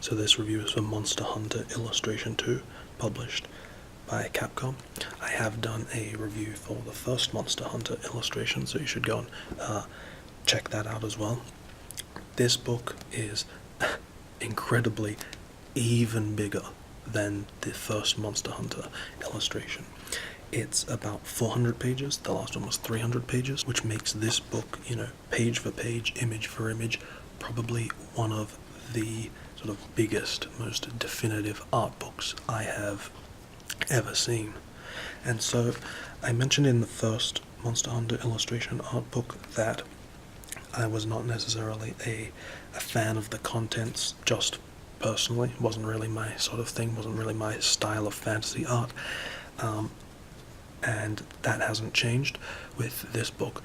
So this review is for Monster Hunter Illustration 2, published by Capcom. I have done a review for the first Monster Hunter illustration, so you should go and check that out as well. This book is incredibly even bigger than the first Monster Hunter illustration. It's about 400 pages, the last one was 300 pages, which makes this book, page for page, image for image, probably one of the sort of biggest, most definitive art books I have ever seen. And so I mentioned in the first Monster Hunter illustration art book that I was not necessarily a fan of the contents just personally. It wasn't really my sort of thing, wasn't really my style of fantasy art. And that hasn't changed with this book,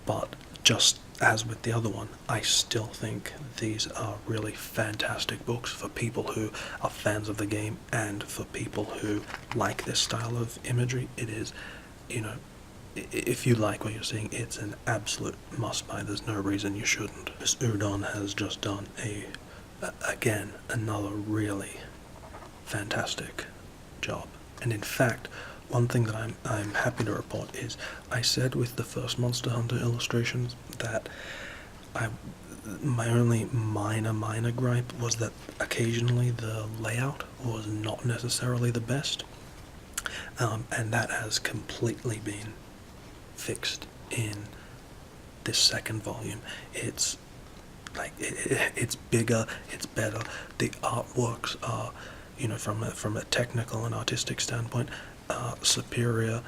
but just as with the other one, I still think these are really fantastic books for people who are fans of the game and for people who like this style of imagery. It is, if you like what you're seeing, it's an absolute must-buy. There's no reason you shouldn't. This Udon has just done again, another really fantastic job. And in fact, one thing that I'm happy to report is I said with the first Monster Hunter illustrations that my only minor gripe was that occasionally the layout was not necessarily the best, and that has completely been fixed in this second volume. It's like it's bigger, it's better. The artworks are, from a technical and artistic standpoint, superior.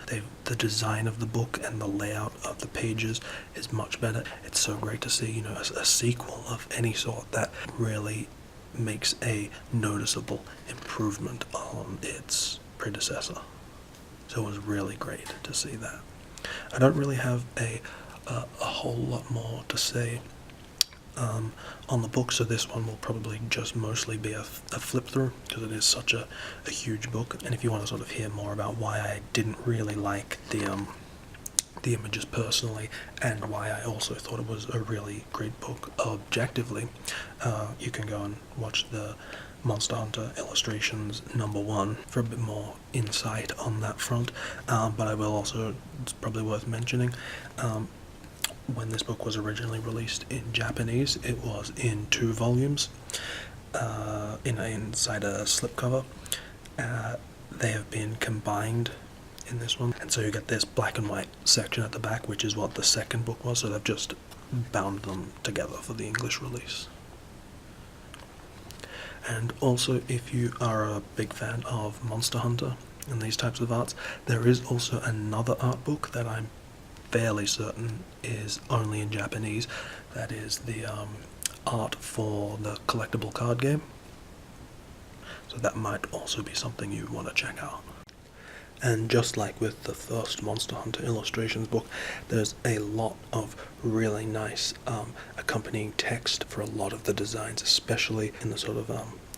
The design of the book and the layout of the pages is much better. It's so great to see, a sequel of any sort that really makes a noticeable improvement on its predecessor. So it was really great to see that. I don't really have a whole lot more to say on the book, so this one will probably just mostly be a flip through because it is such a huge book. And if you want to sort of hear more about why I didn't really like the images personally and why I also thought it was a really great book objectively, you can go and watch the Monster Hunter Illustrations #1 for a bit more insight on that front. But I will also, it's probably worth mentioning, when this book was originally released in Japanese, it was in 2 volumes, inside a slipcover. They have been combined in this one, and so you get this black and white section at the back, which is what the second book was, so they've just bound them together for the English release. And also, if you are a big fan of Monster Hunter and these types of arts, there is also another art book that I'm fairly certain is only in Japanese. That is the art for the collectible card game. So that might also be something you want to check out. And just like with the first Monster Hunter Illustrations book, there's a lot of really nice accompanying text for a lot of the designs, especially in the sort of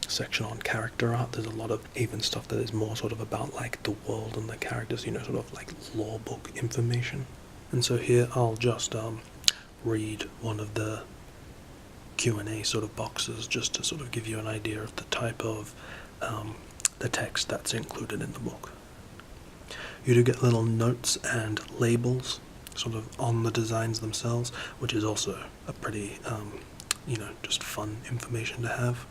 section on character art. There's a lot of even stuff that is more sort of about like the world and the characters, sort of like lore book information. And so here I'll just read one of the Q&A sort of boxes just to sort of give you an idea of the type of the text that's included in the book. You do get little notes and labels sort of on the designs themselves, which is also a pretty, just fun information to have.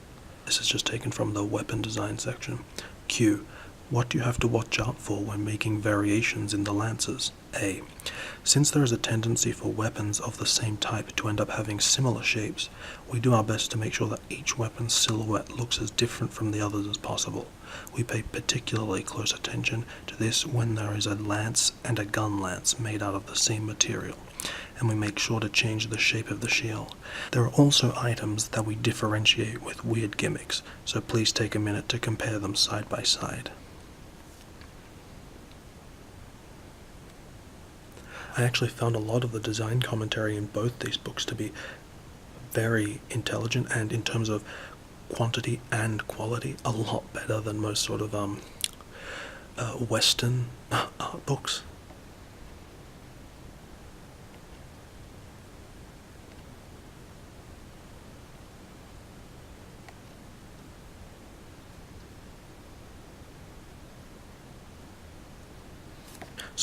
This is just taken from the weapon design section. Q. What do you have to watch out for when making variations in the lances? A. Since there is a tendency for weapons of the same type to end up having similar shapes, we do our best to make sure that each weapon's silhouette looks as different from the others as possible. We pay particularly close attention to this when there is a lance and a gun lance made out of the same material, and we make sure to change the shape of the shield. There are also items that we differentiate with weird gimmicks, so please take a minute to compare them side by side. I actually found a lot of the design commentary in both these books to be very intelligent, and in terms of quantity and quality, a lot better than most sort of Western art books.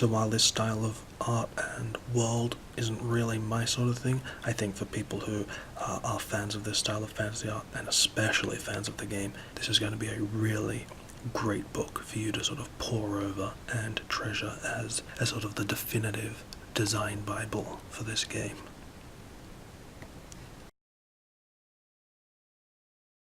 So while this style of art and world isn't really my sort of thing, I think for people who are fans of this style of fantasy art, and especially fans of the game, this is going to be a really great book for you to sort of pore over and treasure as sort of the definitive design bible for this game.